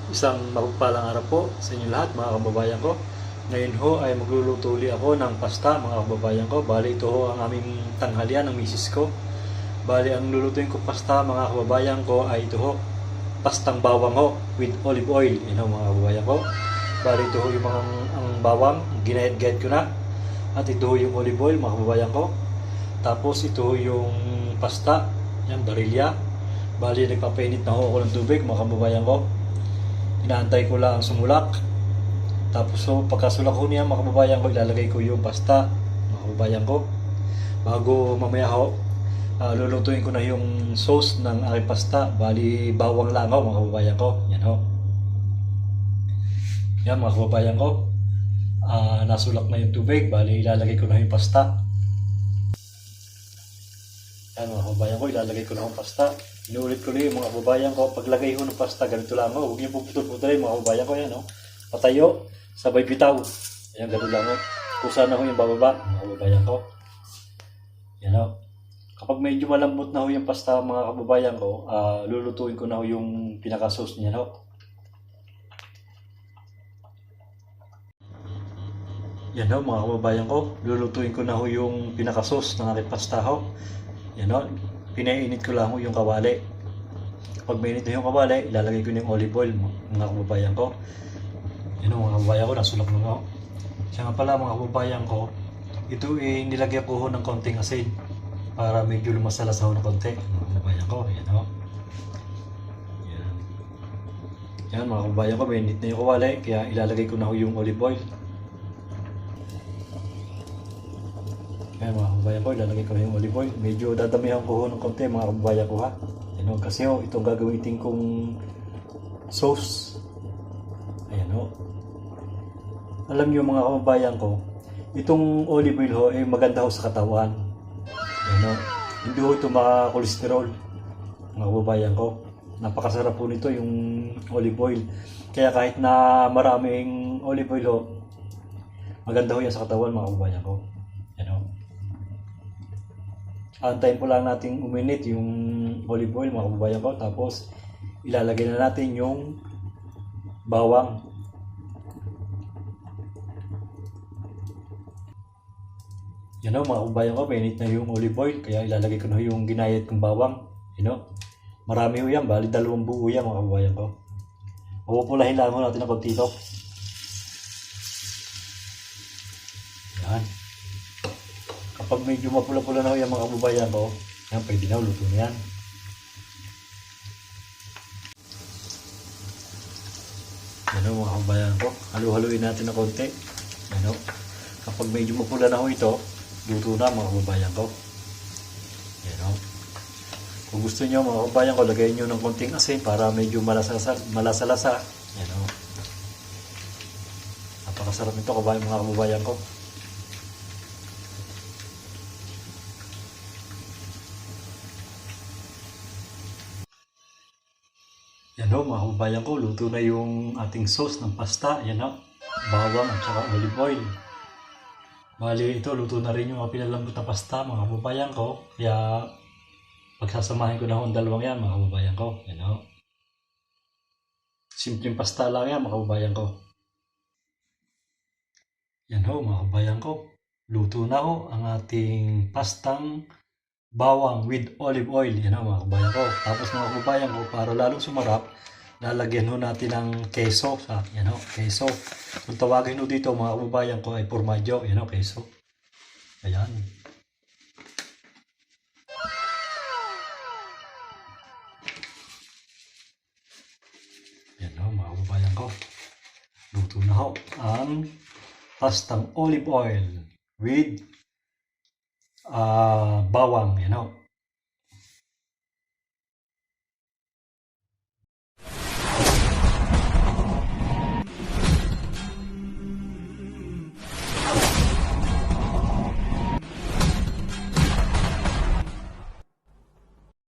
Isang mapagpalang araw po sa inyo lahat mga kababayan ko. Ngayon ho ay magluluto uli ako ng pasta mga kababayan ko. Bali ito ho ang aming tanghalian ng misis ko. Bali ang lulutuin ko pasta mga kababayan ko ay ito ho. Pastang bawang ho with olive oil. Yan ho mga kababayan ko. Bali ito ho yung mga ang bawang. Ginayat-gayat ko na. At ito ho yung olive oil mga kababayan ko. Tapos ito ho yung pasta. Yan barilya. Bali nagpapainit na ho ako ng tubig mga kababayan ko. Inaantay ko lang sumulak. Tapos so, pagkasulak ko niya mga kababayan ko, ilalagay ko yung pasta mga kababayan ko. Bago mamaya ho, lulutuin ko na yung sauce ng aking pasta. Bali bawang lang ho mga kababayan ko. Yan ho. Yan mga kababayan ko. Nasulak na yung tubig. Bali ilalagay ko na yung pasta. Yan mga kababayan ko, ilalagay ko na yung pasta. Inuulit ko na yung mga kababayan ko. Paglagay ko ng pasta, ganito lang ho. Huwag niyo puputol-putulin mga kababayan ko. Yan ho. Patayo, sabay bitaw. Ayan, ganito lang ho. Kusa na ho yung bababa mga kababayan ko. Yan ho. Kapag medyo malambot na ho yung pasta mga kababayan ko, lulutuin ko na ho yung pinaka-sauce niya ho. Yan ho mga kababayan ko. Lulutuin ko na ho yung pinaka-sauce ng aking pasta ho. Yan ho. Pinainit ko lang ho yung kawali. Kapag mainit na yung kawali, ilalagay ko na yung olive oil mga kababayan ko. Yan o mga kababayan ko, nasulak na ho. Siya nga pala mga kababayan ko, ito nilagyan ko ho ng konting asin para medyo lumasalas ho ng konti mga kababayan ko. Yan o. Yan. Yan mga kababayan ko, mainit na yung kawali, kaya ilalagay ko na ho yung olive oil. Ayan mga kababayan ko, ilalagay ko na yung olive oil. Medyo dadamihan ko ho ng konti mga kababayan ko ha. Ayan o, kasi ho, itong gagamitin kong sauce. Ayan ho. Alam niyo mga kababayan ko, itong olive oil ho ay maganda ho sa katawan. Ayan o. Hindi ho ito maka-cholesterol mga kababayan ko. Napakasarap po nito yung olive oil. Kaya kahit na maraming olive oil ho, maganda ho yan sa katawan mga kababayan ko. Ayan o. Antayin po lang natin uminit yung olive oil mga kababayan ko. Tapos ilalagay na natin yung bawang. Yan o mga kababayan ko, mainit na yung olive oil. Kaya ilalagay ko na yung ginayat kong bawang. Yan o. Marami ho yan. Bali 2 buo yan mga kababayan ko. Pupulahin lang ho natin ng konti ito. Yan. Kapag medyo mapula-pula na ho yan mga kababayan ko, yan, pwede na, luto na yan. Yan o mga kababayan ko, halu-haluin natin ng konti. Yan o. Kapag medyo mapula na ho ito, luto na mga kababayan ko. Yan o. Kung gusto nyo mga kababayan ko, lagay nyo ng konting asin para medyo malasa-lasa. Yan o. Napakasarap nito mga kababayan ko. Yan o mga kababayan ko, luto na yung ating sauce ng pasta. Yan o, bawang at saka olive oil. Bali ito, luto na rin yung pinalambot na pasta mga kababayan ko. Kaya pagsasamahin ko na ang dalawang yan mga kababayan ko. Yan o. Simpleng pasta lang yan mga kababayan ko. Yan o mga kababayan ko, luto na ho ang ating pastang bawang with olive oil. Yan o mga kababayan ko. Tapos mga kababayan ko, para lalong sumarap, lalagyan ho natin ng keso. Yan o, keso. Kung tawagin ho dito mga kababayan ko ay formaggio. Yan o, keso. Ayan. Yan o mga kababayan ko. Luto na ho ang pastang olive oil with bawang. Yan o.